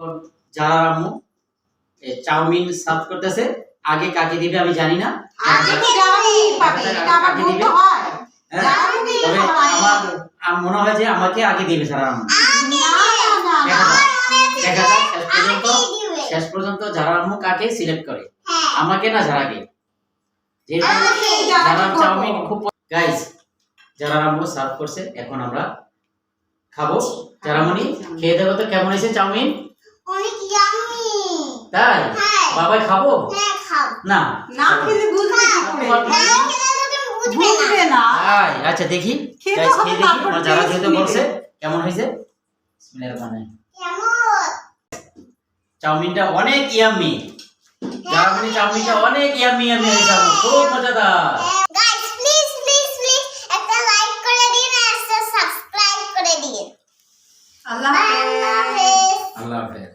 এখন যারা আম্মু চাউমিন সার্ভ করতেছে, আগে কাকে দিবে আমি জানি না। তবে আমার মনে হয় যে আমাকে আগে দিবে যারা আম্মু। দেখা যাক শেষ পর্যন্ত যারা আম্মু কাকে সিলেক্ট করে, আমাকে না যারাকে। যারা চাউমিন খুব গাইস, যারা আম্মু সার্ভ করছে, এখন আমরা খাবো। যারামণি খেয়ে দেখো তো কেমন হয়েছে চাউমিন। অনেক ইয়াম্মি। তাই বাবা খাবো না, না খেলে বুঝবে কি করে? বুঝবে না। তাই আচ্ছা দেখি গাইস, খেয়ে দেখি আমার যারা যেহেতু বলছে কেমন হয়েছে। বিসমিল্লাহির রহমানির রহিম। চাউমিনটা অনেক ইয়াম্মি। যারামণি চাউমিনটা অনেক ইয়াম্মি হয়েছে, খুব মজাদার। গাইস প্লিজ একটা লাইক করে দিন আর একটা সাবস্ক্রাইব করে দিন। আল্লাহ হাফেজ। আল্লাহ হাফেজ। আল্লাহ হাফেজ।